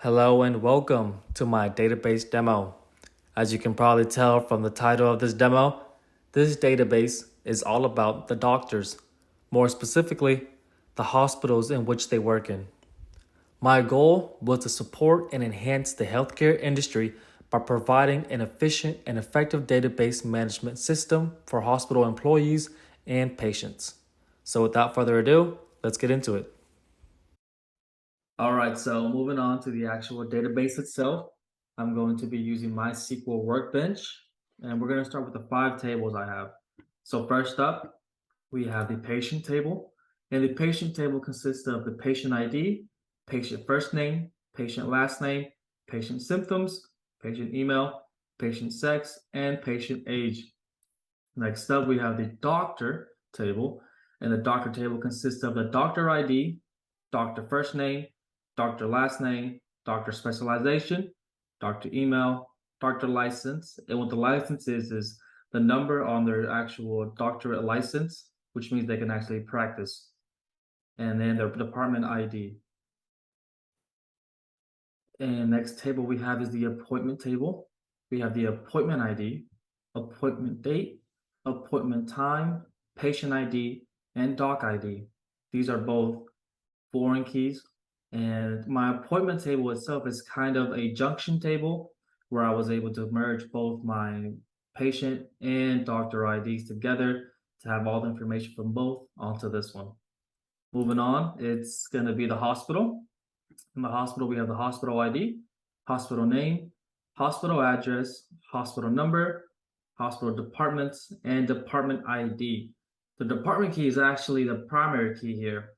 Hello and welcome to my database demo. As you can probably tell from the title of this demo, this database is all about the doctors, more specifically, the hospitals in which they work in. My goal was to support and enhance the healthcare industry by providing an efficient and effective database management system for hospital employees and patients. So without further ado, let's get into it. All right, so moving on to the actual database itself, I'm going to be using my SQL Workbench, and we're going to start with the 5 tables I have. So first up, we have the patient table, and the patient table consists of the patient ID, patient first name, patient last name, patient symptoms, patient email, patient sex, and patient age. Next up, we have the doctor table, and the doctor table consists of the doctor ID, doctor first name, doctor last name, doctor specialization, doctor email, doctor license. And what the license is the number on their actual doctorate license, which means they can actually practice. And then their department ID. And next table we have is the appointment table. We have the appointment ID, appointment date, appointment time, patient ID, and doc ID. These are both foreign keys. And my appointment table itself is kind of a junction table where I was able to merge both my patient and doctor IDs together to have all the information from both onto this one. Moving on, it's going to be the hospital. In the hospital, we have the hospital ID, hospital name, hospital address, hospital number, hospital departments, and department ID. The department key is actually the primary key here.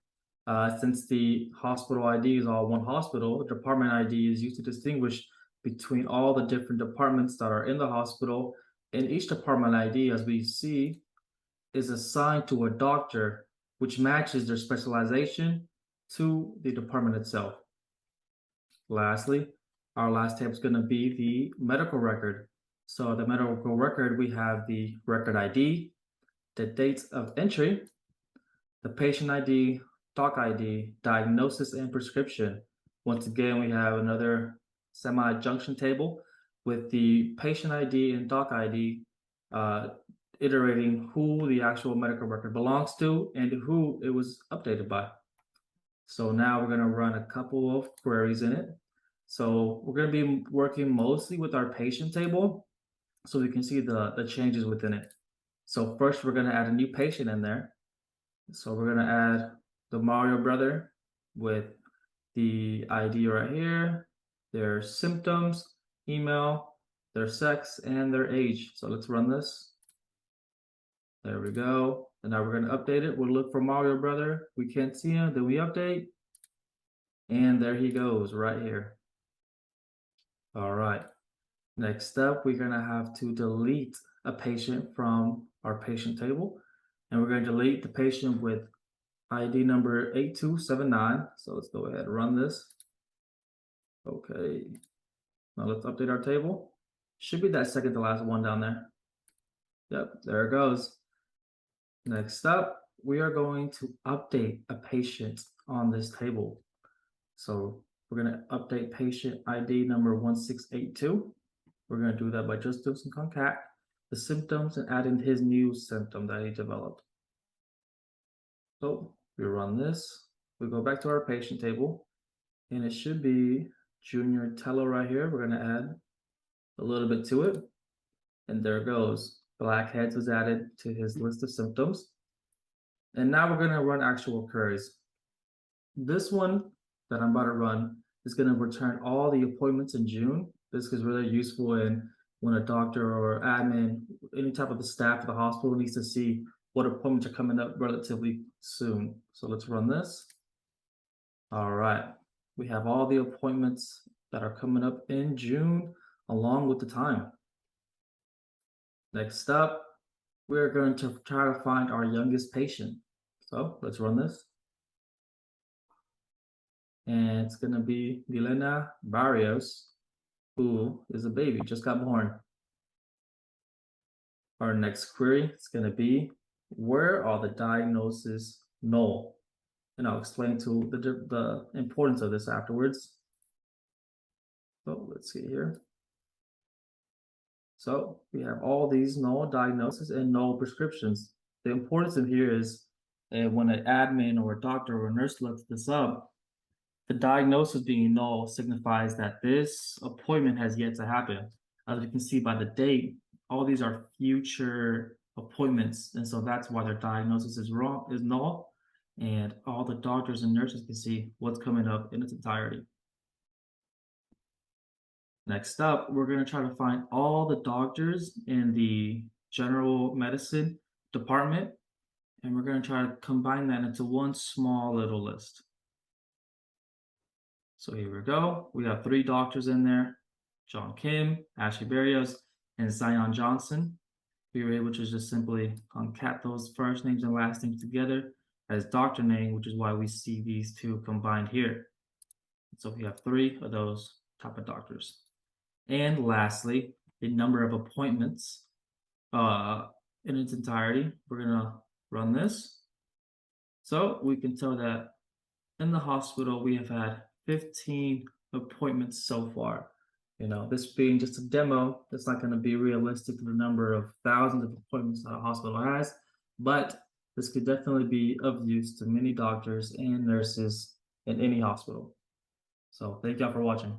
Since the hospital ID is all one hospital, department ID is used to distinguish between all the different departments that are in the hospital. And each department ID, as we see, is assigned to a doctor, which matches their specialization to the department itself. Lastly, our last tab is going to be the medical record. So the medical record, we have the record ID, the dates of entry, the patient ID, doc ID, diagnosis, and prescription. Once again, we have another semi-junction table with the patient ID and doc ID iterating who the actual medical record belongs to and who it was updated by. So now we're going to run a couple of queries in it. So we're going to be working mostly with our patient table so we can see the changes within it. So first we're going to add a new patient in there. So we're going to add the Mario brother with the ID right here, their symptoms, email, their sex, and their age. So let's run this. There we go. And now we're going to update it. We'll look for Mario brother. We can't see him. Then we update. And there he goes right here. All right. Next up, we're going to have to delete a patient from our patient table. And we're going to delete the patient with ID number 8279. So let's go ahead and run this. Okay. Now let's update our table. Should be that second to last one down there. Yep, there it goes. Next up, we are going to update a patient on this table. So we're going to update patient ID number 1682. We're going to do that by just doing some concat the symptoms and adding his new symptom that he developed. So we run this. We go back to our patient table, and it should be Junior Tello right here. We're going to add a little bit to it, and there it goes. Blackheads was added to his list of symptoms. And now we're going to run actual queries. This one that I'm about to run is going to return all the appointments in June. This is really useful in when a doctor or admin, any type of the staff of the hospital needs to see what appointments are coming up relatively soon. So let's run this. All right. We have all the appointments that are coming up in June along with the time. Next up, we're going to try to find our youngest patient. So let's run this. And it's going to be Milena Barrios, who is a baby, just got born. Our next query is going to be, where are the diagnoses null? And I'll explain to the importance of this afterwards. So let's see here. So we have all these null diagnoses and null prescriptions. The importance of here is when an admin or a doctor or a nurse looks this up, the diagnosis being null signifies that this appointment has yet to happen. As you can see by the date, all these are future appointments, and so that's why their diagnosis is wrong, is null, and all the doctors and nurses can see what's coming up in its entirety. Next up, we're going to try to find all the doctors in the general medicine department, and we're going to try to combine that into one small little list. So here we go. We have 3 doctors in there, John Kim, Ashley Berrios, and Zion Johnson. We were able to just simply concat those first names and last names together as doctor name, which is why we see these 2 combined here. So we have 3 of those type of doctors. And lastly, the number of appointments in its entirety. We're gonna run this. So we can tell that in the hospital, we have had 15 appointments so far. You know, this being just a demo, that's not going to be realistic to the number of thousands of appointments that a hospital has, but this could definitely be of use to many doctors and nurses in any hospital. So thank y'all for watching.